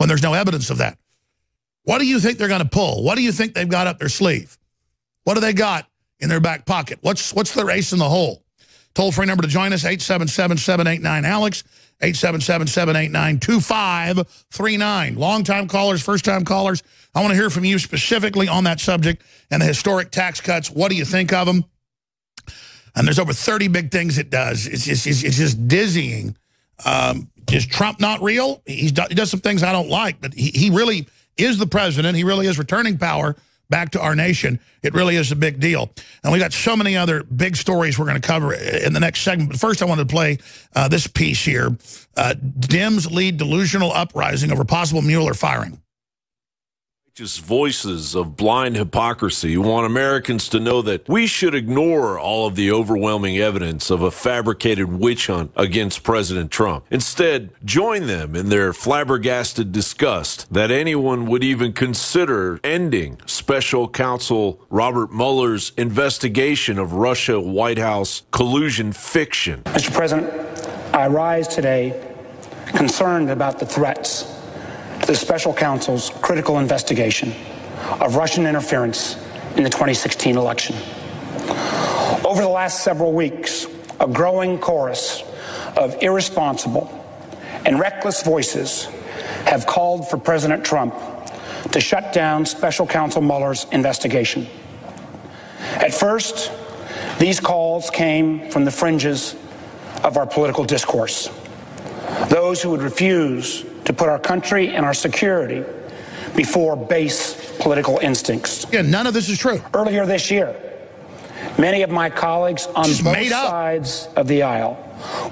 when there's no evidence of that. What do you think they're going to pull? What do you think they've got up their sleeve? What do they got in their back pocket? What's the race in the hole? Toll-free number to join us, 877-789-ALEX, 877-789-2539. Long-time callers, first-time callers, I want to hear from you specifically on that subject and the historic tax cuts. What do you think of them? And there's over 30 big things it does. It's just dizzying. Is Trump not real? He does some things I don't like, but he really is the president. He really is returning power back to our nation. It really is a big deal. And we got so many other big stories we're going to cover in the next segment. But first, I wanted to play this piece here. Dems lead delusional uprising over possible Mueller firing. Just voices of blind hypocrisy who want Americans to know that we should ignore all of the overwhelming evidence of a fabricated witch hunt against President Trump. Instead, join them in their flabbergasted disgust that anyone would even consider ending Special Counsel Robert Mueller's investigation of Russia White House collusion fiction. Mr. President, I rise today concerned about the threats to the special counsel's critical investigation of Russian interference in the 2016 election. Over the last several weeks, a growing chorus of irresponsible and reckless voices have called for President Trump to shut down special counsel Mueller's investigation. At first, these calls came from the fringes of our political discourse. Those who would refuse to put our country and our security before base political instincts. Yeah, none of this is true. Earlier this year, many of my colleagues on both sides of the aisle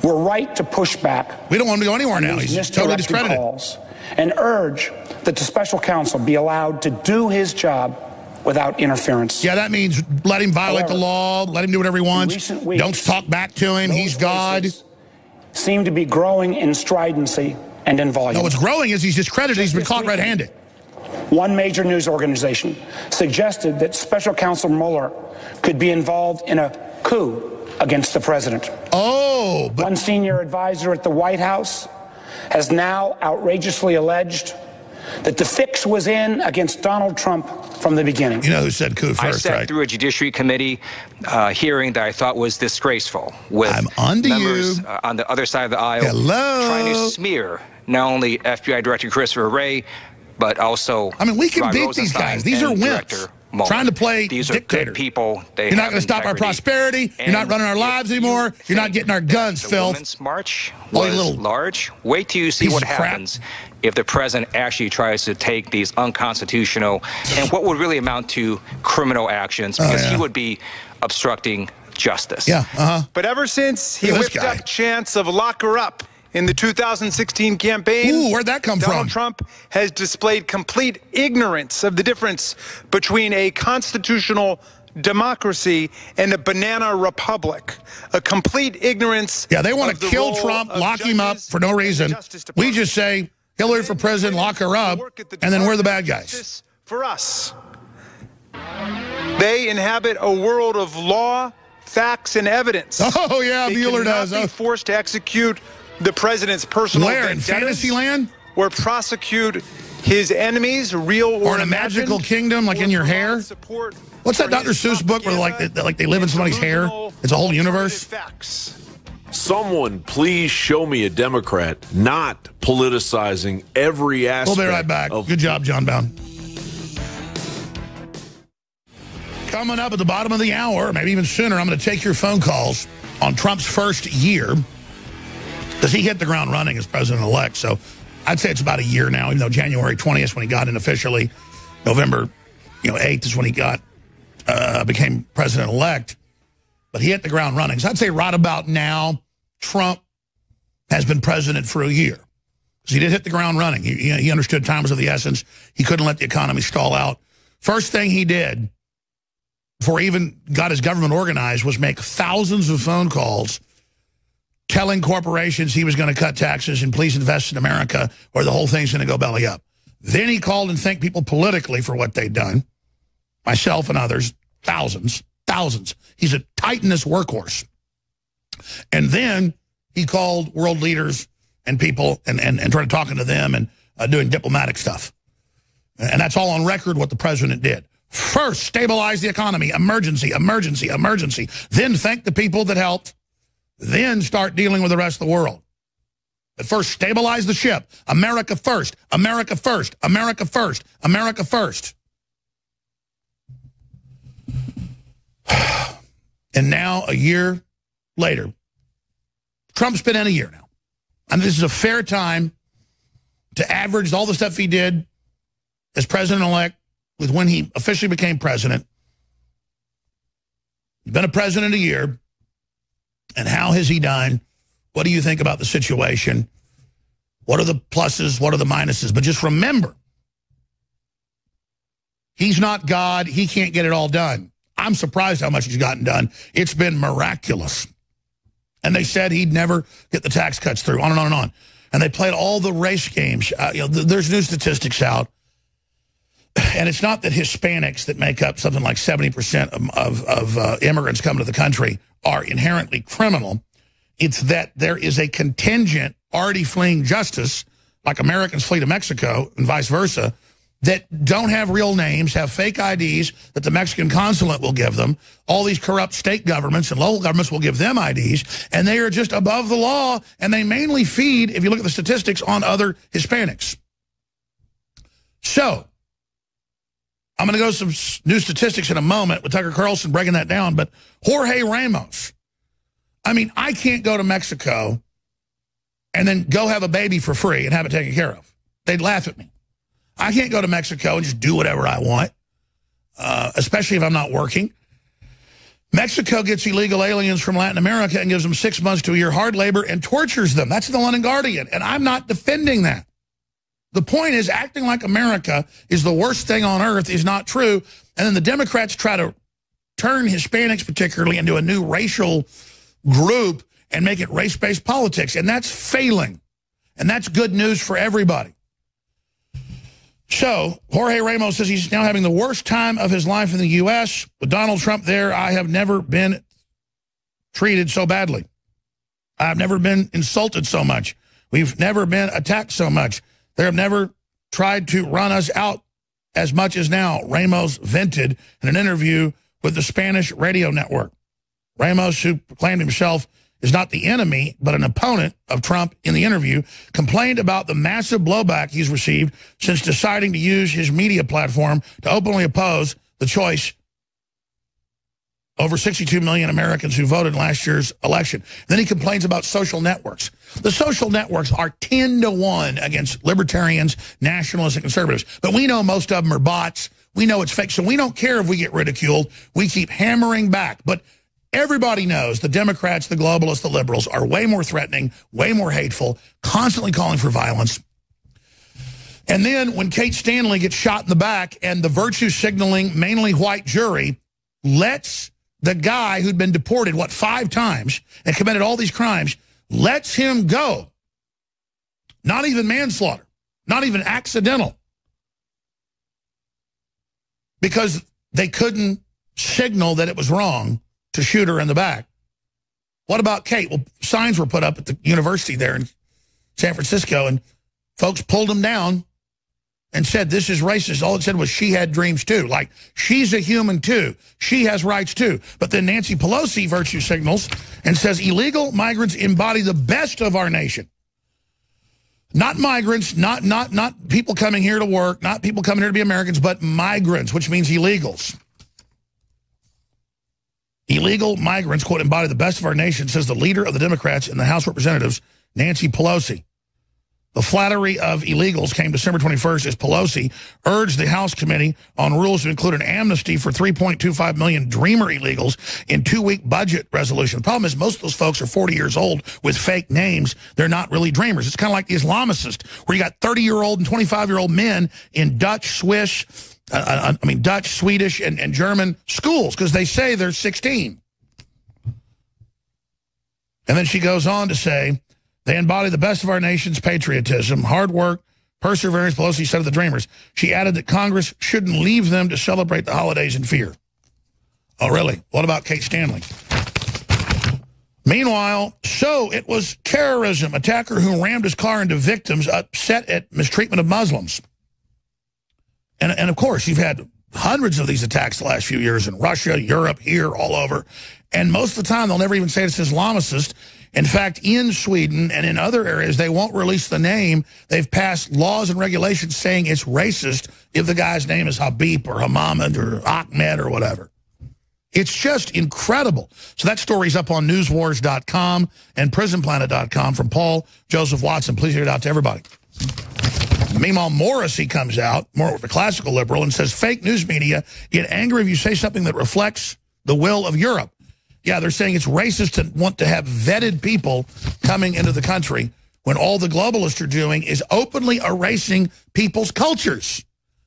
were right to push back. We don't want him to go anywhere now. He's totally discredited. Calls and urge that the special counsel be allowed to do his job without interference. Yeah, that means let him violate the law, let him do whatever he wants. Don't talk back to him. He's God. Seem to be growing in stridency and in volume. No, what's growing is he's discredited. He's been caught red-handed. One major news organization suggested that Special Counsel Mueller could be involved in a coup against the president. Oh, but one senior advisor at the White House has now outrageously alleged that the fix was in against Donald Trump from the beginning. You know who said coup first, I sat through a Judiciary Committee hearing that I thought was disgraceful, with members on the other side of the aisle trying to smear not only FBI Director Christopher Wray, but also we can beat these guys. These are wimps trying to play dictators. People. You're not going to stop our prosperity. You're not running our lives anymore. You're not getting our guns, Phil. The Women's March was large. Wait till you see what happens if the president actually tries to take these unconstitutional and what would really amount to criminal actions, because he would be obstructing justice. Yeah. But ever since he whipped up chants of lock her up in the 2016 campaign, where'd that come from? Donald Trump has displayed complete ignorance of the difference between a constitutional democracy and a banana republic. A complete ignorance. Yeah, they want to kill Trump, lock him up for no reason. We just say Hillary for president, lock her up, and then we're the bad guys. For us, they inhabit a world of law, facts, and evidence. Oh yeah, Mueller does. Be forced to execute the president's personal Where, in Fantasyland? Or prosecute his enemies, real or in a magical kingdom, like in your hair? What's that Dr. Seuss book where like they live in somebody's hair? It's a whole universe. Someone please show me a Democrat not politicizing every aspect. We'll be right back. Good job, John Bound. Coming up at the bottom of the hour, maybe even sooner, I'm going to take your phone calls on Trump's first year, because he hit the ground running as president-elect. So I'd say it's about a year now, even though January 20th is when he got in officially. November 8th is when he became president-elect. But he hit the ground running. So I'd say right about now, Trump has been president for a year. Because he did hit the ground running. He understood time was of the essence. He couldn't let the economy stall out. First thing he did, before he even got his government organized, was make thousands of phone calls telling corporations he was going to cut taxes and please invest in America or the whole thing's going to go belly up. Then he called and thanked people politically for what they'd done. Myself and others, thousands. He's a titanous workhorse. And then he called world leaders and people and started talking to them and doing diplomatic stuff. And that's all on record what the president did. First, stabilize the economy. Emergency, emergency, emergency. Then thank the people that helped. Then start dealing with the rest of the world. But first, stabilize the ship. America first. America first. America first. America first. And now, a year later, Trump's been in a year now. And this is a fair time to average all the stuff he did as president-elect with when he officially became president. He's been a president a year. And how has he done? What do you think about the situation? What are the pluses? What are the minuses? But just remember, he's not God. He can't get it all done. I'm surprised how much he's gotten done. It's been miraculous. And they said he'd never get the tax cuts through, on and on and on. And they played all the race games. There's new statistics out. And it's not that Hispanics that make up something like 70% of immigrants coming to the country are inherently criminal. It's that there is a contingent already fleeing justice, like Americans flee to Mexico and vice versa, that don't have real names, have fake IDs that the Mexican consulate will give them. All these corrupt state governments and local governments will give them IDs, and they are just above the law, and they mainly feed, if you look at the statistics, on other Hispanics. So, I'm going to go to some new statistics in a moment with Tucker Carlson breaking that down, but Jorge Ramos, I mean, I can't go to Mexico and then go have a baby for free and have it taken care of. They'd laugh at me. I can't go to Mexico and just do whatever I want, especially if I'm not working. Mexico gets illegal aliens from Latin America and gives them 6 months to a year hard labor and tortures them. That's the London Guardian, and I'm not defending that. The point is, acting like America is the worst thing on earth is not true, and then the Democrats try to turn Hispanics particularly into a new racial group and make it race-based politics, and that's failing, and that's good news for everybody. So, Jorge Ramos says he's now having the worst time of his life in the U.S. With Donald Trump there, I have never been treated so badly. I've never been insulted so much. We've never been attacked so much. They have never tried to run us out as much as now, Ramos vented in an interview with the Spanish radio network. Ramos, who proclaimed himself is not the enemy, but an opponent of Trump in the interview, complained about the massive blowback he's received since deciding to use his media platform to openly oppose the choice over 62 million Americans who voted in last year's election. Then he complains about social networks. The social networks are 10-1 against libertarians, nationalists, and conservatives. But we know most of them are bots. We know it's fake, so we don't care if we get ridiculed. We keep hammering back. But everybody knows the Democrats, the globalists, the liberals are way more threatening, way more hateful, constantly calling for violence. And then when Kate Stanley gets shot in the back and the virtue signaling, mainly white jury lets the guy who'd been deported, 5 times and committed all these crimes, lets him go. Not even manslaughter, not even accidental. Because they couldn't signal that it was wrong to shoot her in the back. What about Kate? Well, signs were put up at the university there in San Francisco, and folks pulled them down and said, this is racist. All it said was she had dreams too. Like, she's a human too. She has rights too. But then Nancy Pelosi virtue signals and says illegal migrants embody the best of our nation. Not migrants, not people coming here to work, not people coming here to be Americans, but migrants, which means illegals. Illegal migrants, quote, embody the best of our nation, says the leader of the Democrats in the House of Representatives, Nancy Pelosi. The flattery of illegals came December 21st as Pelosi urged the House committee on rules to include an amnesty for 3.25 million dreamer illegals in 2-week budget resolution. The problem is most of those folks are 40 years old with fake names. They're not really dreamers. It's kind of like the Islamicist, where you got 30-year-old and 25-year-old men in Dutch, Swedish, and German schools because they say they're 16. And then she goes on to say, they embody the best of our nation's patriotism, hard work, perseverance, Pelosi said of the Dreamers. She added that Congress shouldn't leave them to celebrate the holidays in fear. Oh, really? What about Kate Stanley? Meanwhile, so it was terrorism. Attacker who rammed his car into victims upset at mistreatment of Muslims. And of course, you've had hundreds of these attacks the last few years in Russia, Europe, here, all over. And most of the time, they'll never even say it's Islamicist. In fact, in Sweden and in other areas, they won't release the name. They've passed laws and regulations saying it's racist if the guy's name is Habib or Hamad or Ahmed or whatever. It's just incredible. So that story's up on newswars.com and prisonplanet.com from Paul Joseph Watson. Please get it out to everybody. Meanwhile, Morrissey comes out, more of a classical liberal, and says fake news media get angry if you say something that reflects the will of Europe. Yeah, they're saying it's racist to want to have vetted people coming into the country when all the globalists are doing is openly erasing people's cultures.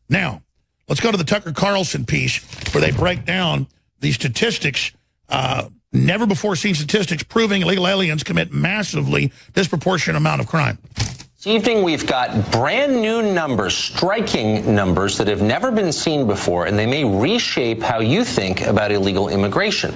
Now, let's go to the Tucker Carlson piece where they break down these statistics, never before seen statistics proving illegal aliens commit massively disproportionate amount of crime. This evening, we've got brand new numbers, striking numbers that have never been seen before, and they may reshape how you think about illegal immigration.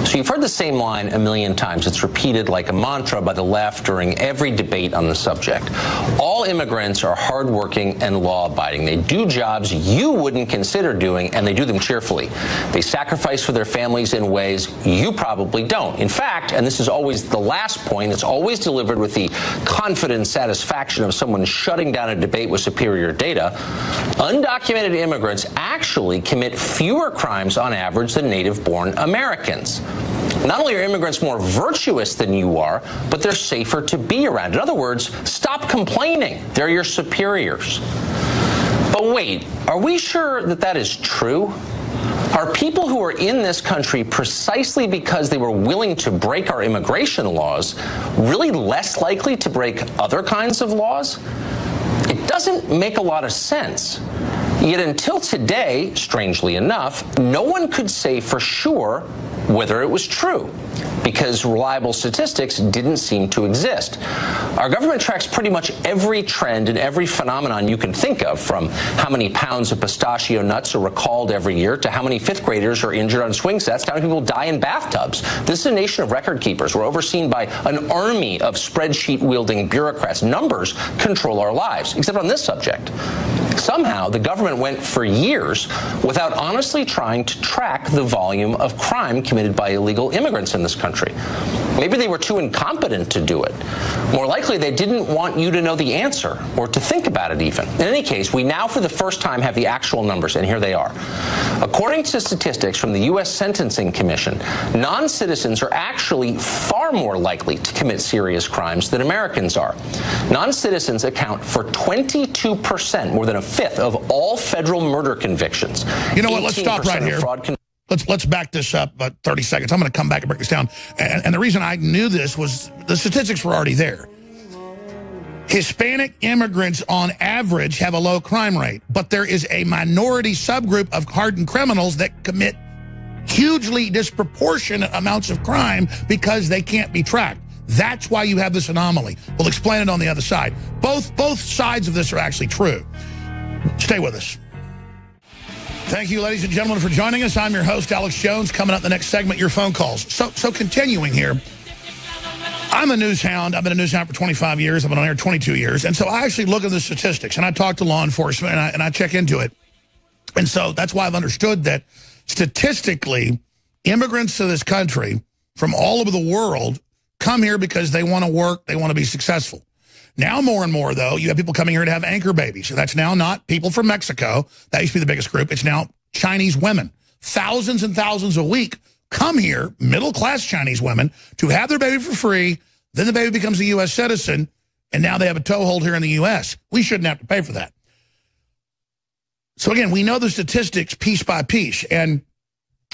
So you've heard the same line a million times. It's repeated like a mantra by the left during every debate on the subject. All immigrants are hardworking and law-abiding. They do jobs you wouldn't consider doing, and they do them cheerfully. They sacrifice for their families in ways you probably don't. In fact, and this is always the last point, it's always delivered with the confident satisfaction of someone shutting down a debate with superior data, undocumented immigrants actually commit fewer crimes on average than native-born Americans. Not only are immigrants more virtuous than you are, but they're safer to be around. In other words, stop complaining. They're your superiors. But wait, are we sure that that is true? Are people who are in this country precisely because they were willing to break our immigration laws really less likely to break other kinds of laws? It doesn't make a lot of sense. Yet until today, strangely enough, no one could say for sure whether it was true, because reliable statistics didn't seem to exist. Our government tracks pretty much every trend and every phenomenon you can think of, from how many pounds of pistachio nuts are recalled every year to how many fifth graders are injured on swing sets, to how many people die in bathtubs. This is a nation of record keepers. We're overseen by an army of spreadsheet-wielding bureaucrats. Numbers control our lives, except on this subject. Somehow, the government went for years without honestly trying to track the volume of crime committed by illegal immigrants in this country. Maybe they were too incompetent to do it. More likely, they didn't want you to know the answer or to think about it even. In any case, we now for the first time have the actual numbers, and here they are. According to statistics from the U.S. Sentencing Commission, non-citizens are actually far more likely to commit serious crimes than Americans are. Non-citizens account for 22%, more than a fifth of all federal murder convictions. You know what? Let's stop right here. Let's back this up about 30 seconds. I'm going to come back and break this down. And the reason I knew this was the statistics were already there. Hispanic immigrants on average have a low crime rate, but there is a minority subgroup of hardened criminals that commit hugely disproportionate amounts of crime because they can't be tracked. That's why you have this anomaly. We'll explain it on the other side. Both sides of this are actually true. Stay with us. Thank you, ladies and gentlemen, for joining us. I'm your host, Alex Jones. Coming up in the next segment, your phone calls. So continuing here, I'm a news hound. I've been a news hound for 25 years. I've been on air 22 years. And so I actually look at the statistics, and I talk to law enforcement, and I check into it. And so that's why I've understood that statistically, immigrants to this country from all over the world come here because they want to work, they want to be successful. Now, more and more, though, you have people coming here to have anchor babies. So that's now not people from Mexico. That used to be the biggest group. It's now Chinese women. Thousands and thousands a week come here, middle-class Chinese women, to have their baby for free. Then the baby becomes a U.S. citizen, and now they have a toehold here in the U.S. We shouldn't have to pay for that. So, again, we know the statistics piece by piece. And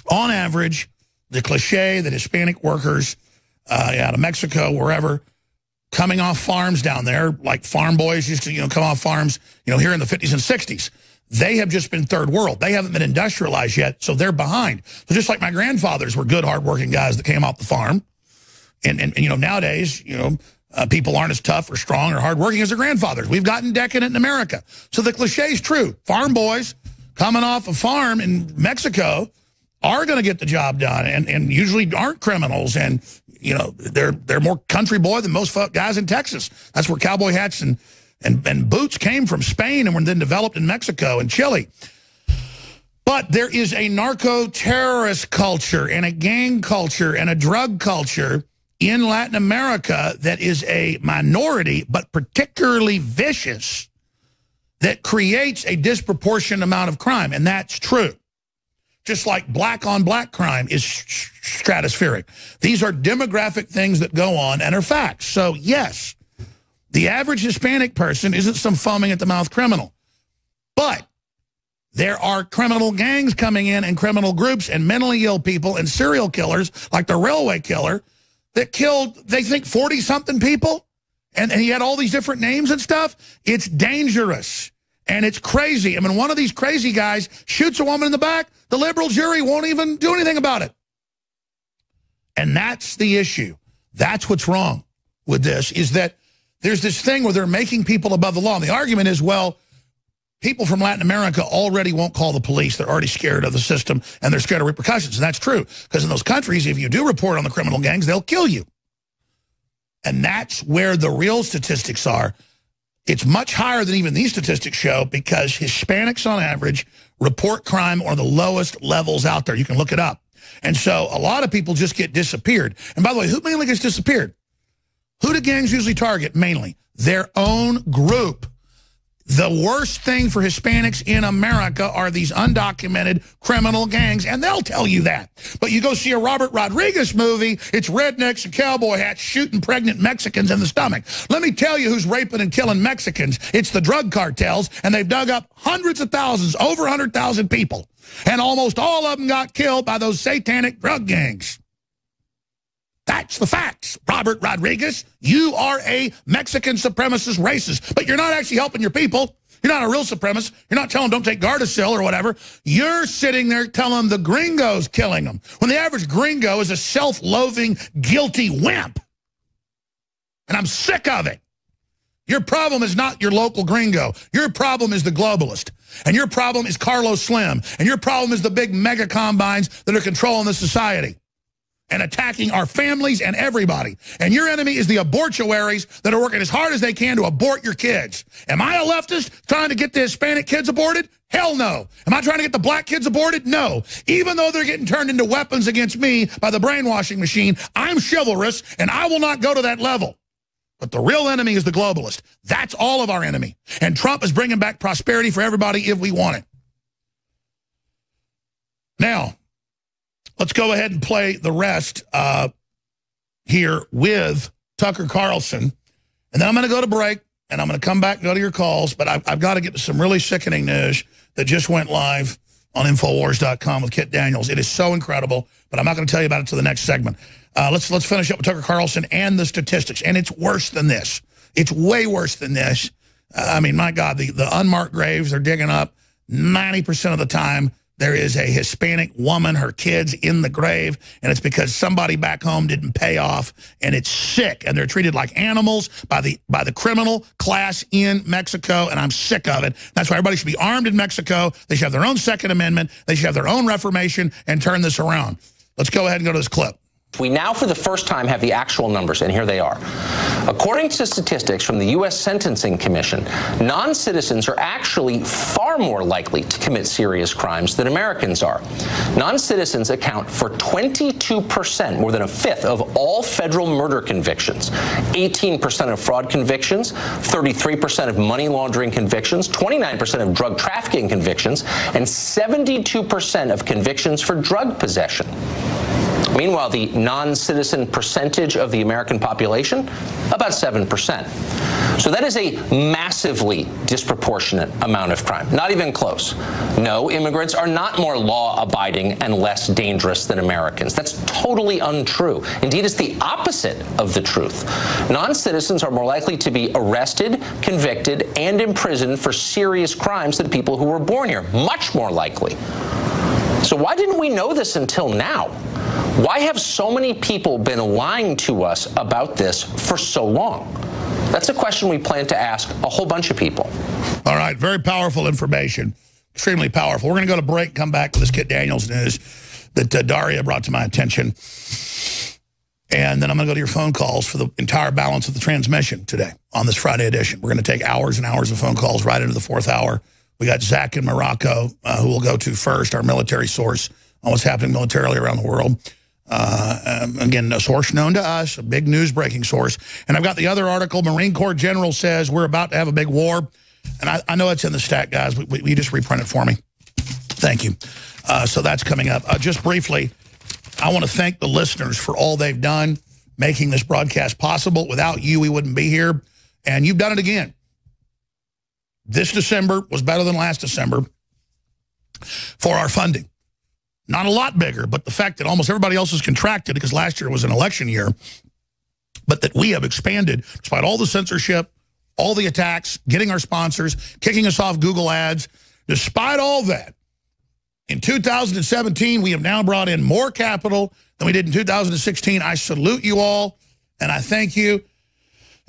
on average, the cliche that Hispanic workers out of Mexico, wherever, coming off farms down there, like farm boys used to, come off farms, here in the 50s and 60s. They have just been third world. They haven't been industrialized yet, so they're behind. So just like my grandfathers were good, hardworking guys that came off the farm. And nowadays, people aren't as tough or strong or hardworking as their grandfathers. We've gotten decadent in America. So the cliche is true. Farm boys coming off a farm in Mexico are going to get the job done and usually aren't criminals and you know, they're more country boy than most guys in Texas. That's where cowboy hats and boots came from, Spain, and were then developed in Mexico and Chile. But there is a narco-terrorist culture and a gang culture and a drug culture in Latin America that is a minority, but particularly vicious, that creates a disproportionate amount of crime, and that's true. Just like black-on-black crime is stratospheric. These are demographic things that go on and are facts. So, yes, the average Hispanic person isn't some foaming-at-the-mouth criminal. But there are criminal gangs coming in and criminal groups and mentally ill people and serial killers, like the railway killer, that killed, they think, 40-something people, and he had all these different names and stuff. It's dangerous, and it's crazy. I mean, one of these crazy guys shoots a woman in the back, the liberal jury won't even do anything about it. And that's the issue. That's what's wrong with this, is that there's this thing where they're making people above the law. And the argument is, well, people from Latin America already won't call the police. They're already scared of the system, and they're scared of repercussions. And that's true, because in those countries, if you do report on the criminal gangs, they'll kill you. And that's where the real statistics are. It's much higher than even these statistics show, because Hispanics on average report crime on the lowest levels out there. You can look it up. And so a lot of people just get disappeared. And by the way, who mainly gets disappeared? Who do gangs usually target? Mainly their own group. The worst thing for Hispanics in America are these undocumented criminal gangs, and they'll tell you that. But you go see a Robert Rodriguez movie, it's rednecks and cowboy hats shooting pregnant Mexicans in the stomach. Let me tell you who's raping and killing Mexicans. It's the drug cartels, and they've dug up hundreds of thousands, over 100,000 people. And almost all of them got killed by those satanic drug gangs. That's the facts. Robert Rodriguez, you are a Mexican supremacist racist, but you're not actually helping your people. You're not a real supremacist. You're not telling them don't take Gardasil or whatever. You're sitting there telling them the gringo's killing them, when the average gringo is a self-loathing, guilty wimp. And I'm sick of it. Your problem is not your local gringo. Your problem is the globalist. And your problem is Carlos Slim. And your problem is the big mega combines that are controlling the society and attacking our families and everybody. And your enemy is the abortuaries that are working as hard as they can to abort your kids. Am I a leftist trying to get the Hispanic kids aborted? Hell no. Am I trying to get the black kids aborted? No. Even though they're getting turned into weapons against me by the brainwashing machine, I'm chivalrous, and I will not go to that level. But the real enemy is the globalist. That's all of our enemy. And Trump is bringing back prosperity for everybody if we want it. Now, let's go ahead and play the rest here with Tucker Carlson. And then I'm going to go to break, and I'm going to come back and go to your calls. But I've got to get to some really sickening news that just went live on INFOWARS.com with Kit Daniels. It is so incredible, but I'm not going to tell you about it until the next segment. Let's finish up with Tucker Carlson and the statistics. And it's worse than this. It's way worse than this. I mean, my God, the unmarked graves they're digging up, 90% of the time, there is a Hispanic woman, her kids in the grave, and it's because somebody back home didn't pay off, and it's sick, and they're treated like animals by the criminal class in Mexico, and I'm sick of it. That's why everybody should be armed in Mexico. They should have their own Second Amendment. They should have their own Reformation and turn this around. Let's go ahead and go to this clip. We now, for the first time, have the actual numbers, and here they are. According to statistics from the U.S. Sentencing Commission, non-citizens are actually far more likely to commit serious crimes than Americans are. Non-citizens account for 22%, more than a fifth, of all federal murder convictions, 18% of fraud convictions, 33% of money laundering convictions, 29% of drug trafficking convictions, and 72% of convictions for drug possession. Meanwhile, the non-citizen percentage of the American population, about 7%. So that is a massively disproportionate amount of crime. Not even close. No, immigrants are not more law-abiding and less dangerous than Americans. That's totally untrue. Indeed, it's the opposite of the truth. Non-citizens are more likely to be arrested, convicted, and imprisoned for serious crimes than people who were born here. Much more likely. So why didn't we know this until now? Why have so many people been lying to us about this for so long? That's a question we plan to ask a whole bunch of people. All right, very powerful information, extremely powerful. We're going to go to break and come back with this Kit Daniels news that Daria brought to my attention. And then I'm going to go to your phone calls for the entire balance of the transmission today on this Friday edition. We're going to take hours and hours of phone calls right into the 4th hour. We got Zach in Morocco, who we'll go to first, our military source on what's happening militarily around the world. Again, a source known to us, a big news-breaking source. And I've got the other article. Marine Corps General says we're about to have a big war. And I know it's in the stack, guys. We just reprint it for me. Thank you. So that's coming up. Just briefly, I want to thank the listeners for all they've done, making this broadcast possible. Without you, we wouldn't be here. And you've done it again. This December was better than last December for our funding. Not a lot bigger, but the fact that almost everybody else has contracted because last year was an election year, but that we have expanded despite all the censorship, all the attacks, getting our sponsors, kicking us off Google ads. Despite all that, in 2017, we have now brought in more capital than we did in 2016. I salute you all, and I thank you.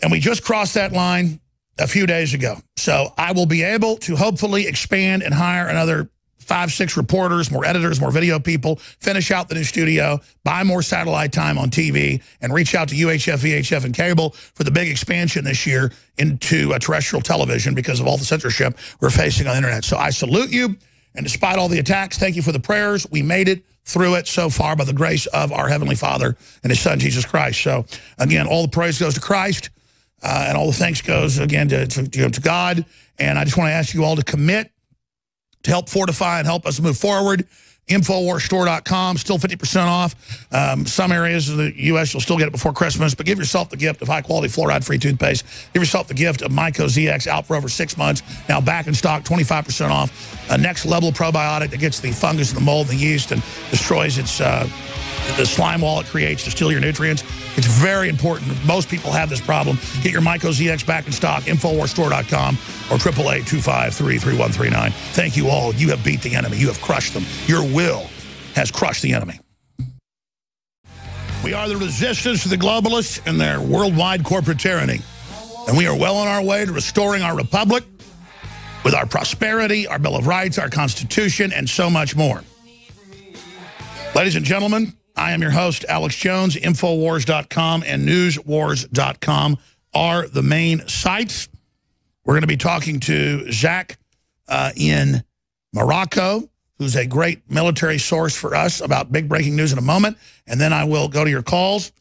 And we just crossed that line a few days ago. So I will be able to hopefully expand and hire another 5, 6 reporters, more editors, more video people, finish out the new studio, buy more satellite time on TV, and reach out to UHF, VHF, and cable for the big expansion this year into terrestrial television because of all the censorship we're facing on the internet. So I salute you, and despite all the attacks, thank you for the prayers. We made it through it so far by the grace of our Heavenly Father and His Son, Jesus Christ. So, again, all the praise goes to Christ, and all the thanks goes, again, to God. And I just want to ask you all to commit to help fortify and help us move forward. InfoWarsStore.com, still 50% off. Some areas of the U.S. you'll still get it before Christmas, but give yourself the gift of high-quality fluoride-free toothpaste. Give yourself the gift of Myco ZX, out for over 6 months. Now back in stock, 25% off. A next-level probiotic that gets the fungus and the mold and the yeast and destroys its the slime wall it creates to steal your nutrients. It's very important. Most people have this problem. Get your Myco ZX back in stock, InfoWarsStore.com or 888-253-3139. Thank you all. You have beat the enemy. You have crushed them. Your will has crushed the enemy. We are the resistance to the globalists and their worldwide corporate tyranny. And we are well on our way to restoring our republic with our prosperity, our Bill of Rights, our Constitution, and so much more. Ladies and gentlemen, I am your host, Alex Jones. Infowars.com and newswars.com are the main sites. We're going to be talking to Zach in Morocco, who's a great military source for us about big breaking news in a moment. And then I will go to your calls.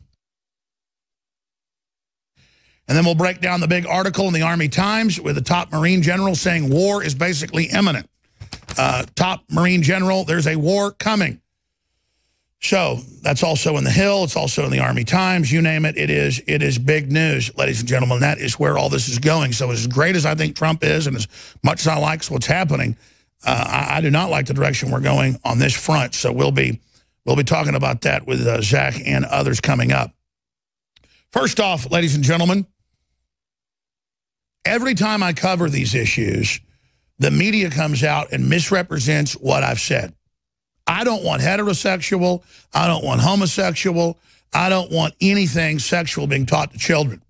And then we'll break down the big article in the Army Times with the top Marine general saying war is basically imminent. Top Marine general, there's a war coming. So that's also in the Hill. It's also in the Army Times. You name it, it is big news, ladies and gentlemen. That is where all this is going. So as great as I think Trump is and as much as I like what's happening, I do not like the direction we're going on this front. So we'll be talking about that with Zach and others coming up. First off, ladies and gentlemen, every time I cover these issues, the media comes out and misrepresents what I've said. I don't want heterosexual. I don't want homosexual. I don't want anything sexual being taught to children.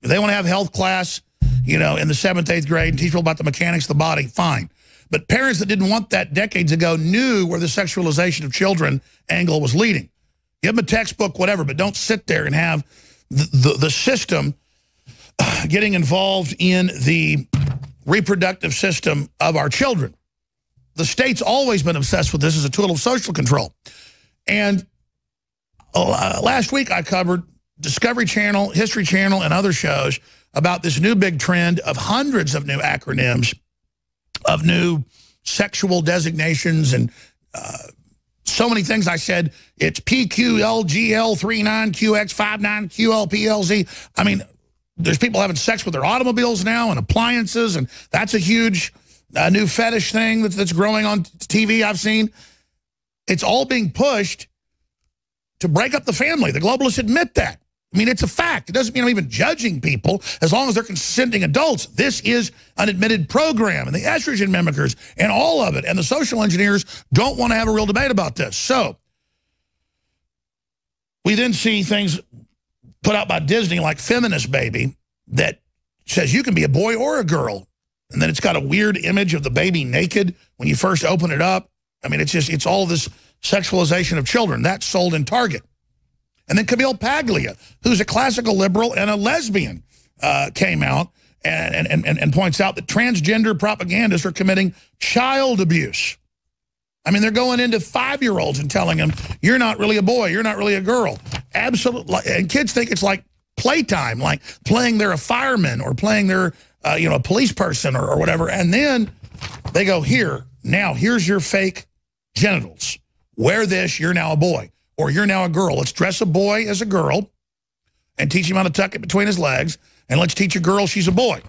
If they want to have health class, you know, in the 7th, 8th grade and teach people about the mechanics of the body, fine. But parents that didn't want that decades ago knew where the sexualization of children angle was leading. Give them a textbook, whatever, but don't sit there and have the system getting involved in the reproductive system of our children. The state's always been obsessed with this as a tool of social control. And last week I covered Discovery Channel, History Channel, and other shows about this new big trend of hundreds of new acronyms, of new sexual designations, and so many things. I said it's PQLGL39QX59QLPLZ. I mean, there's people having sex with their automobiles now and appliances, and that's a huge new fetish thing that's growing on TV I've seen. It's all being pushed to break up the family. The globalists admit that. I mean, it's a fact. It doesn't mean I'm even judging people as long as they're consenting adults. This is an admitted program, and the estrogen mimickers and all of it, and the social engineers don't want to have a real debate about this. So we then see things put out by Disney like Feminist Baby that says you can be a boy or a girl. And then it's got a weird image of the baby naked when you first open it up. I mean, it's all this sexualization of children. That's sold in Target. And then Camille Paglia, who's a classical liberal and a lesbian, came out and points out that transgender propagandists are committing child abuse. I mean, they're going into 5-year-olds and telling them, you're not really a boy, you're not really a girl. Absolutely. And kids think it's like playtime, like playing they're a fireman or playing they're, a police person or whatever. And then they go, here's your fake genitals. Wear this, you're now a boy. Or you're now a girl. Let's dress a boy as a girl and teach him how to tuck it between his legs. And let's teach a girl she's a boy.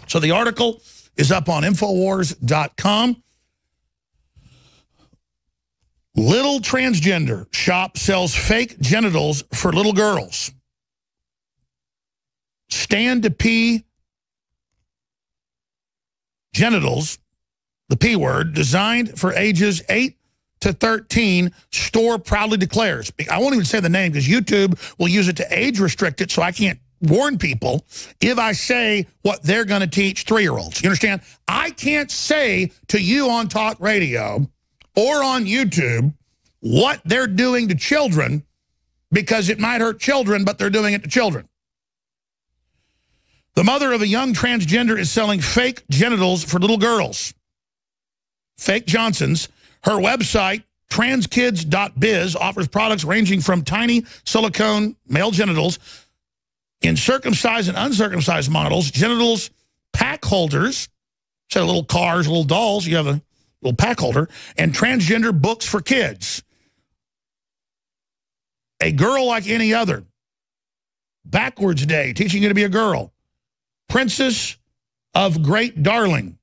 So the article is up on INFOWARS.com. Little transgender shop sells fake genitals for little girls. Stand to pee genitals, the P word, designed for ages 8 to 13, store proudly declares. I won't even say the name because YouTube will use it to age restrict it, so I can't warn people if I say what they're going to teach 3-year-olds. You understand? I can't say to you on talk radio or on YouTube what they're doing to children because it might hurt children, but they're doing it to children. The mother of a young transgender is selling fake genitals for little girls. Fake Johnsons. Her website, transkids.biz, offers products ranging from tiny silicone male genitals in circumcised and uncircumcised models, genitals, pack holders, so little cars, little dolls, you have a little pack holder, and transgender books for kids. A girl like any other. Backwards Day, teaching you to be a girl. Princess of Great Darling.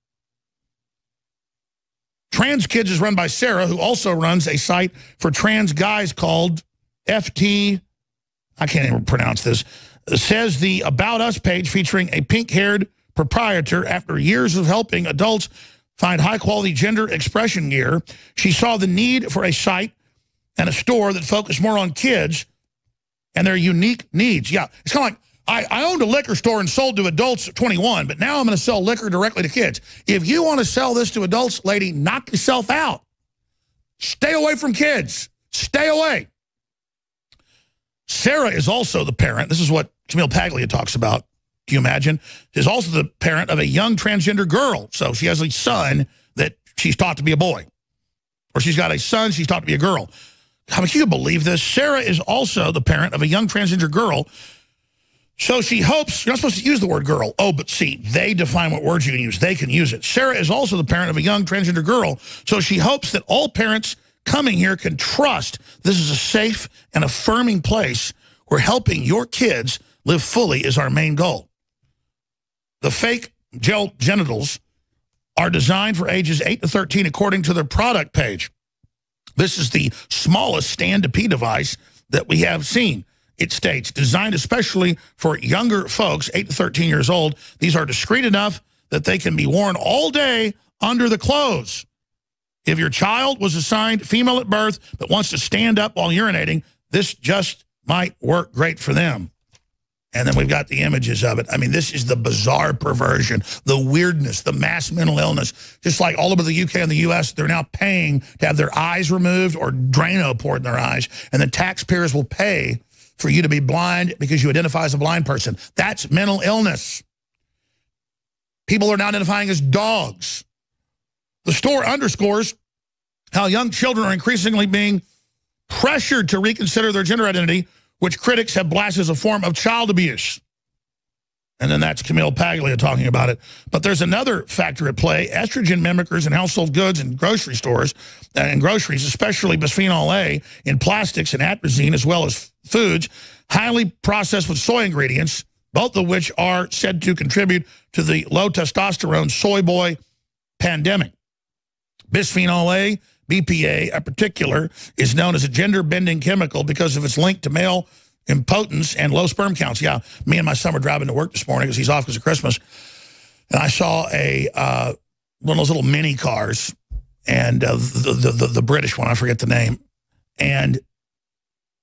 Trans Kids is run by Sarah, who also runs a site for trans guys called FT, I can't even pronounce this, says the About Us page featuring a pink-haired proprietor after years of helping adults find high-quality gender expression gear. She saw the need for a site and a store that focused more on kids and their unique needs. Yeah, it's kind of like, I owned a liquor store and sold to adults at 21, but now I'm going to sell liquor directly to kids. If you want to sell this to adults, lady, knock yourself out. Stay away from kids. Stay away. Sarah is also the parent. This is what Camille Paglia talks about. Can you imagine? She's also the parent of a young transgender girl. So she has a son that she's taught to be a boy. Or she's got a son she's taught to be a girl. How can you believe this? Sarah is also the parent of a young transgender girl. So she hopes, you're not supposed to use the word girl. Oh, but see, they define what words you can use. They can use it. Sarah is also the parent of a young transgender girl. So she hopes that all parents coming here can trust this is a safe and affirming place where helping your kids live fully is our main goal. The fake gel genitals are designed for ages 8 to 13 according to their product page. This is the smallest stand-to-pee device that we have seen. It states, designed especially for younger folks, 8 to 13 years old. These are discreet enough that they can be worn all day under the clothes. If your child was assigned female at birth but wants to stand up while urinating, this just might work great for them. And then we've got the images of it. I mean, this is the bizarre perversion, the weirdness, the mass mental illness. Just like all over the UK and the US, they're now paying to have their eyes removed or Drano poured in their eyes. And the taxpayers will pay for you to be blind because you identify as a blind person. That's mental illness. People are now identifying as dogs. The store underscores how young children are increasingly being pressured to reconsider their gender identity, which critics have blasted as a form of child abuse. And then that's Camille Paglia talking about it. But there's another factor at play. Estrogen mimickers in household goods and grocery stores and groceries, especially bisphenol A in plastics and atrazine, as well as foods, highly processed with soy ingredients, both of which are said to contribute to the low testosterone soy boy pandemic. Bisphenol A, BPA in particular, is known as a gender-bending chemical because of its link to male impotence and low sperm counts. Yeah, me and my son were driving to work this morning because he's off because of Christmas. And I saw one of those little mini cars, and the British one, I forget the name. And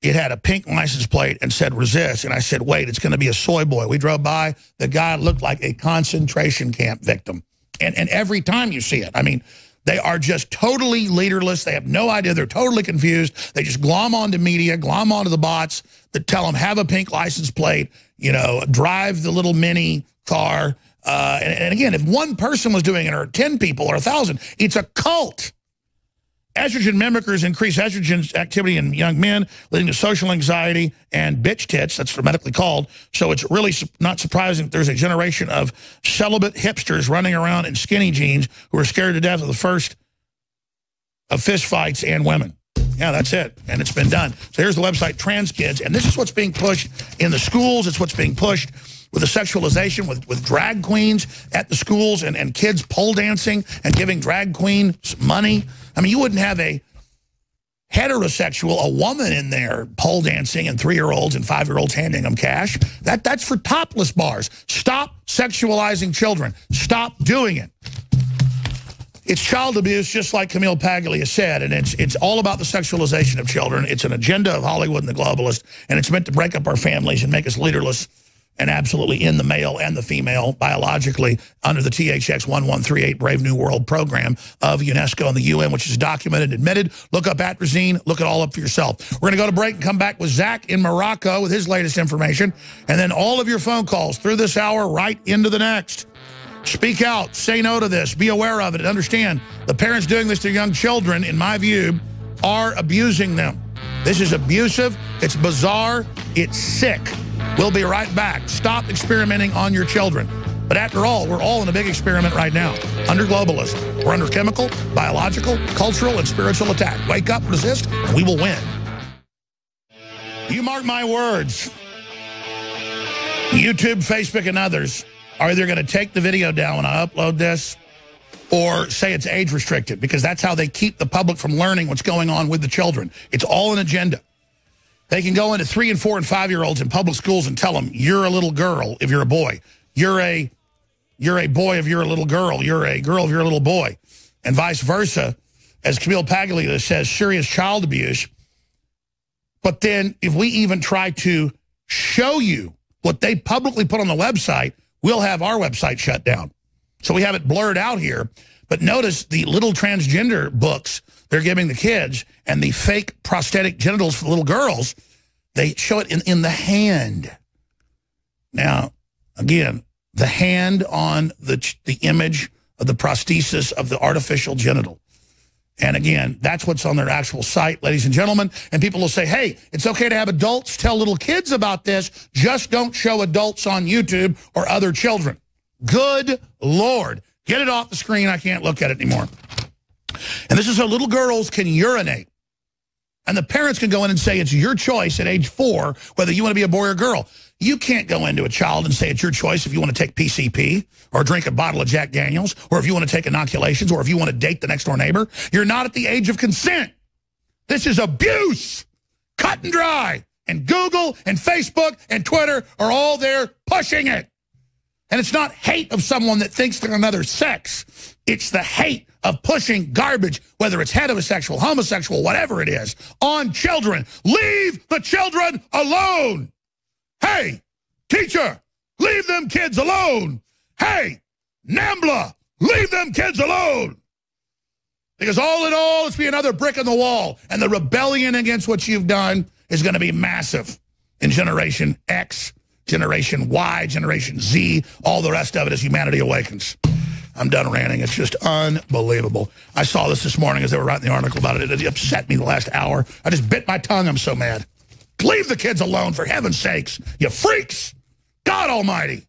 it had a pink license plate and said resist. And I said, wait, it's going to be a soy boy. We drove by. The guy looked like a concentration camp victim. And every time you see it, I mean, They are just totally leaderless. They have no idea. They're totally confused. They just glom onto media, glom onto the bots that tell them, have a pink license plate, you know, drive the little mini car. And again, if one person was doing it, or 10 people, or 1,000, it's a cult. Estrogen mimickers increase estrogen activity in young men, leading to social anxiety and bitch tits. That's what medically called. So it's really not surprising that there's a generation of celibate hipsters running around in skinny jeans who are scared to death of the first of fist fights and women. Yeah, that's it. And it's been done. So here's the website, Trans Kids. And this is what's being pushed in the schools. It's what's being pushed with the sexualization, with drag queens at the schools and kids pole dancing and giving drag queens money. I mean, you wouldn't have a heterosexual, a woman in there pole dancing and 3-year-olds and 5-year-olds handing them cash. That's for topless bars. Stop sexualizing children. Stop doing it. It's child abuse, just like Camille Paglia said, and it's all about the sexualization of children. It's an agenda of Hollywood and the globalists, and it's meant to break up our families and make us leaderless and absolutely in the male and the female biologically under the THX 1138 Brave New World program of UNESCO and the UN, which is documented and admitted. Look up atrazine. Look it all up for yourself. We're going to go to break and come back with Zach in Morocco with his latest information, and then all of your phone calls through this hour right into the next. Speak out. Say no to this. Be aware of it. And understand, the parents doing this to young children, in my view, are abusing them. This is abusive. It's bizarre. It's sick. We'll be right back. Stop experimenting on your children. But after all, we're all in a big experiment right now under globalism. We're under chemical, biological, cultural, and spiritual attack. Wake up, resist, and we will win. You mark my words. YouTube, Facebook, and others are either going to take the video down when I upload this or say it's age restricted, because that's how they keep the public from learning what's going on with the children. It's all an agenda. They can go into 3-, 4-, and 5-year-olds in public schools and tell them, you're a little girl if you're a boy. You're a boy if you're a little girl. You're a girl if you're a little boy. And vice versa. As Camille Paglia says, serious child abuse. But then if we even try to show you what they publicly put on the website, we'll have our website shut down. So we have it blurred out here. But notice the little transgender books they're giving the kids and the fake prosthetic genitals for the little girls, they show it in the hand. Now, again, the hand on the image of the prosthesis of the artificial genital. And again, that's what's on their actual site, ladies and gentlemen. And people will say, hey, it's okay to have adults tell little kids about this. Just don't show adults on YouTube or other children. Good Lord. Get it off the screen. I can't look at it anymore. And this is so little girls can urinate. And the parents can go in and say it's your choice at age 4 whether you want to be a boy or a girl. You can't go into a child and say it's your choice if you want to take PCP or drink a bottle of Jack Daniels or if you want to take inoculations or if you want to date the next door neighbor. You're not at the age of consent. This is abuse. Cut and dry. And Google and Facebook and Twitter are all there pushing it. And it's not hate of someone that thinks they're another sex. It's the hate of pushing garbage, whether it's heterosexual, homosexual, whatever it is, on children. Leave the children alone. Hey, teacher, leave them kids alone. Hey, NAMBLA, leave them kids alone. Because all in all, it's be another brick in the wall. And the rebellion against what you've done is going to be massive in Generation X, Generation Y, Generation Z, all the rest of it as humanity awakens. I'm done ranting. It's just unbelievable. I saw this morning as they were writing the article about it. It upset me the last hour. I just bit my tongue. I'm so mad. Leave the kids alone, for heaven's sakes. You freaks. God almighty.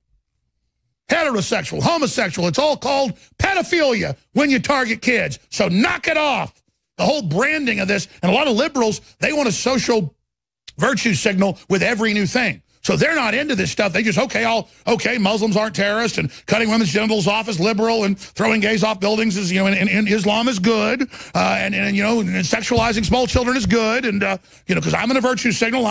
Heterosexual, homosexual, it's all called pedophilia when you target kids. So knock it off. The whole branding of this, and a lot of liberals, they want a social virtue signal with every new thing. So they're not into this stuff. They just, okay, Muslims aren't terrorists, and cutting women's genitals off is liberal, and throwing gays off buildings is, and Islam is good, and sexualizing small children is good, and, because I'm in a virtue signal,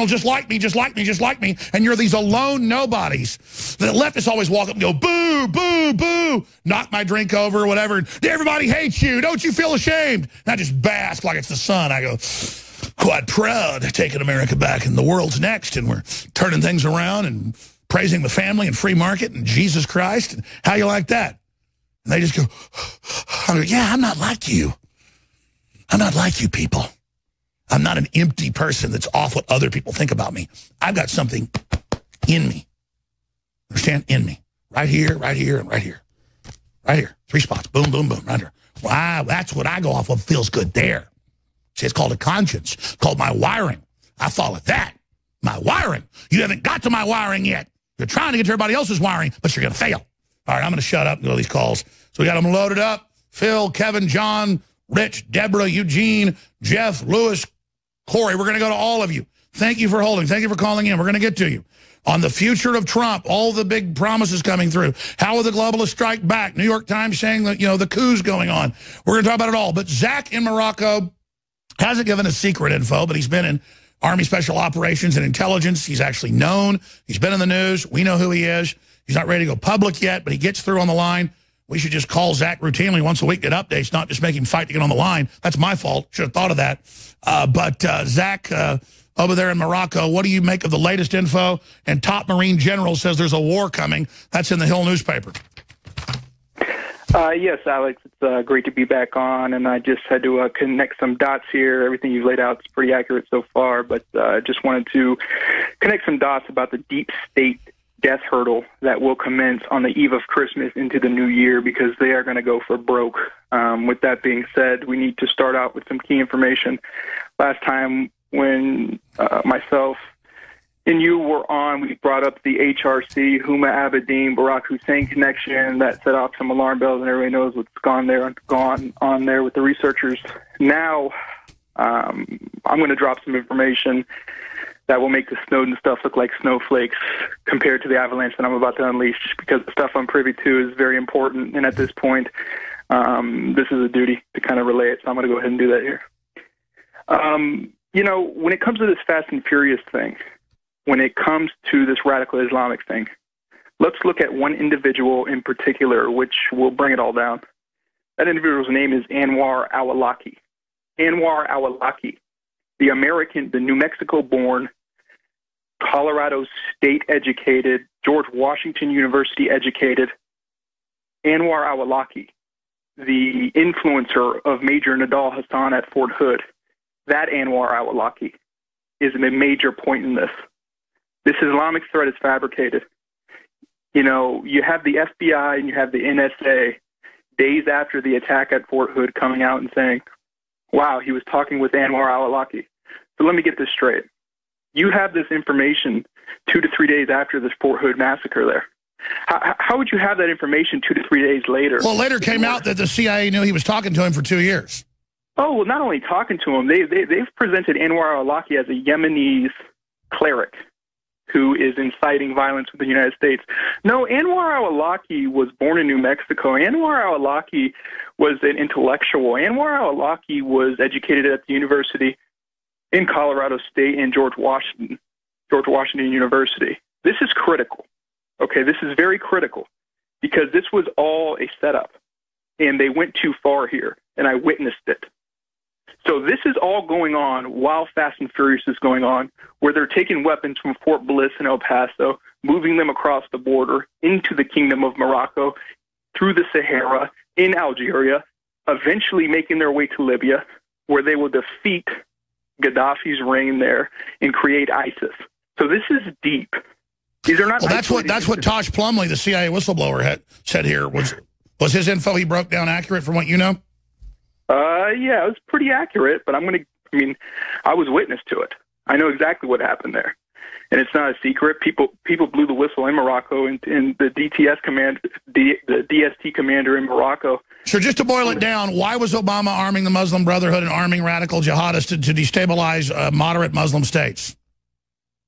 just like me, and you're these alone nobodies. The leftists always walk up and go, boo, boo, boo, knock my drink over or whatever, and everybody hates you, don't you feel ashamed? And I just bask like it's the sun. I go, quite proud, taking America back, and the world's next, and we're turning things around and praising the family and free market and Jesus Christ. And how you like that? And they just go, yeah, I'm not like you. I'm not like you people. I'm not an empty person that's off what other people think about me. I've got something in me. Understand? In me. Right here, right here, and right here. Right here. 3 spots. Boom, boom, boom. Right here. Wow, that's what I go off of. Feels good there. See, it's called a conscience. It's called my wiring. I follow that. My wiring. You haven't got to my wiring yet. You're trying to get to everybody else's wiring, but you're going to fail. All right, I'm going to shut up and go to these calls. So we got them loaded up. Phil, Kevin, John, Rich, Deborah, Eugene, Jeff, Lewis, Corey. We're going to go to all of you. Thank you for holding. Thank you for calling in. We're going to get to you. On the future of Trump, all the big promises coming through. How will the globalists strike back? New York Times saying that, the coup's going on. We're going to talk about it all. But Zach in Morocco hasn't given us secret info, but he's been in Army Special Operations and Intelligence. He's actually known. He's been in the news. We know who he is. He's not ready to go public yet, but he gets through on the line. We should just call Zach routinely once a week, get updates, not just make him fight to get on the line. That's my fault. Should have thought of that. But Zach, over there in Morocco, what do you make of the latest info? And top Marine General says there's a war coming. That's in the Hill newspaper. Yes, Alex, it's great to be back on, and I just had to connect some dots here. Everything you've laid out is pretty accurate so far, but just wanted to connect some dots about the deep state death hurdle that will commence on the eve of Christmas into the new year, because they are going to go for broke. With that being said, we need to start out with some key information. Last time when myself and you were on, we brought up the HRC, Huma Abedin, Barack Hussein connection. That set off some alarm bells, and everybody knows what's gone on there with the researchers. Now, I'm going to drop some information that will make the Snowden stuff look like snowflakes compared to the avalanche that I'm about to unleash, just because the stuff I'm privy to is very important, and at this point, this is a duty to kind of relay it, so I'm going to go ahead and do that here. When it comes to this Fast and Furious thing, when it comes to this radical Islamic thing, let's look at one individual in particular, which will bring it all down. That individual's name is Anwar al-Awlaki. Anwar al-Awlaki, the American, the New Mexico-born, Colorado State-educated, George Washington University-educated Anwar al-Awlaki, the influencer of Major Nidal Hassan at Fort Hood. That Anwar al-Awlaki is a major point in this. This Islamic threat is fabricated. You have the FBI and you have the NSA days after the attack at Fort Hood coming out and saying, wow, he was talking with Anwar al-Awlaki. So let me get this straight. You have this information 2 to 3 days after this Fort Hood massacre there. How would you have that information 2 to 3 days later? Well, later came out that the CIA knew he was talking to him for 2 years. Oh, well, not only talking to him, they've presented Anwar al-Awlaki as a Yemenis cleric who is inciting violence with the United States. No, Anwar al-Awlaki was born in New Mexico. Anwar al-Awlaki was an intellectual. Anwar al-Awlaki was educated at the university in Colorado State and George Washington University. This is critical. Okay, this is very critical, because this was all a setup, and they went too far here, and I witnessed it. So this is all going on while Fast and Furious is going on, where they're taking weapons from Fort Bliss and El Paso, moving them across the border into the Kingdom of Morocco, through the Sahara, in Algeria, eventually making their way to Libya, where they will defeat Gaddafi's reign there and create ISIS. So this is deep. These are not. Well, that's what Tosh Plumley, the CIA whistleblower, had said here. Was his info he broke down accurate from what you know? Yeah, it was pretty accurate, but I was witness to it. I know exactly what happened there. And it's not a secret. People blew the whistle in Morocco, and the DST commander in Morocco. So just to boil it down, why was Obama arming the Muslim Brotherhood and arming radical jihadists to destabilize moderate Muslim states?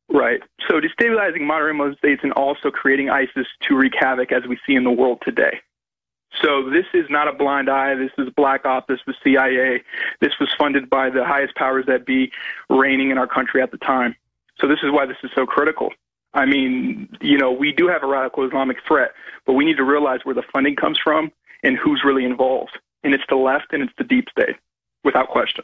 Right. So destabilizing moderate Muslim states and also creating ISIS to wreak havoc, as we see in the world today. So this is not a blind eye. This is black ops. This was CIA. This was funded by the highest powers that be reigning in our country at the time. So this is why this is so critical. We do have a radical Islamic threat, but we need to realize where the funding comes from and who's really involved. And it's the left and it's the deep state, without question.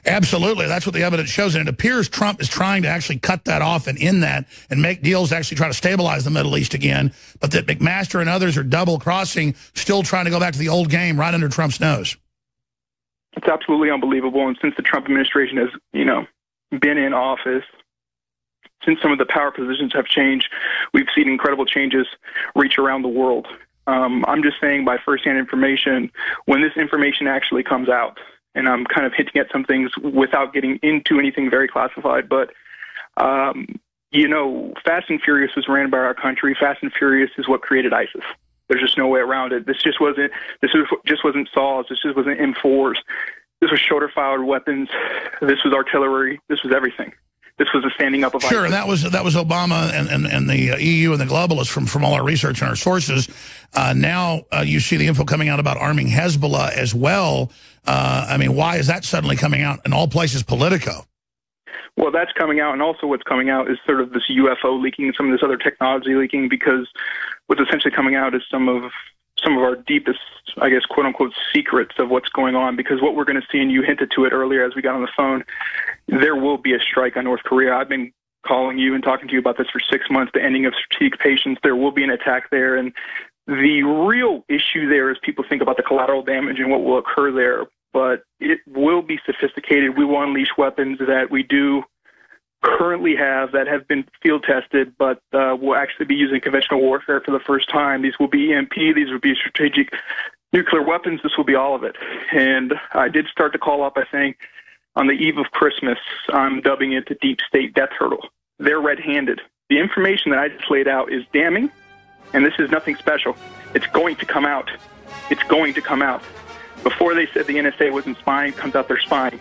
Absolutely. That's what the evidence shows. And it appears Trump is trying to actually cut that off and end that and make deals to actually try to stabilize the Middle East again. But that McMaster and others are double-crossing, still trying to go back to the old game right under Trump's nose. It's absolutely unbelievable. And since the Trump administration has, been in office, since some of the power positions have changed, we've seen incredible changes reach around the world. I'm just saying by firsthand information, when this information actually comes out, and I'm kind of hinting at some things without getting into anything very classified, but, Fast and Furious was ran by our country. Fast and Furious is what created ISIS. There's just no way around it. This just wasn't SAWs. This just wasn't INFOWARS. This was shoulder-fired weapons. This was artillery. This was everything. This was a standing up of ISIS. Sure, and that was Obama and the EU and the globalists from all our research and our sources. Now you see the info coming out about arming Hezbollah as well. Why is that suddenly coming out in all places Politico? Well, that's coming out, and also what's coming out is sort of this UFO leaking and some of this other technology leaking, because what's essentially coming out is some of our deepest, I guess, quote-unquote, secrets of what's going on, because what we're going to see, and you hinted to it earlier as we got on the phone, there will be a strike on North Korea. I've been calling you and talking to you about this for 6 months, the ending of strategic patience. There will be an attack there, and the real issue there is people think about the collateral damage and what will occur there, but it will be sophisticated. We will unleash weapons that we do currently have that have been field tested, but will actually be using conventional warfare for the first time. These will be EMP, these will be strategic nuclear weapons, this will be all of it. And I did start the call off by saying, on the eve of Christmas, I'm dubbing it the deep state death hurdle. They're red-handed. The information that I just laid out is damning, and this is nothing special. It's going to come out. It's going to come out. Before they said the NSA wasn't spying, comes out they're spying.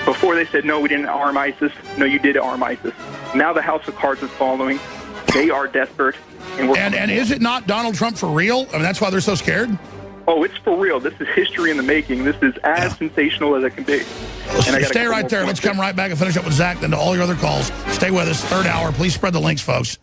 Before they said, no, we didn't arm ISIS, no, you did arm ISIS. Now the House of Cards is following. They are desperate. And is it not Donald Trump for real? That's why they're so scared? Oh, it's for real. This is history in the making. This is as sensational as it can be. And stay right there. Let's come right back and finish up with Zach, then to all your other calls. Stay with us. Third hour. Please spread the links, folks.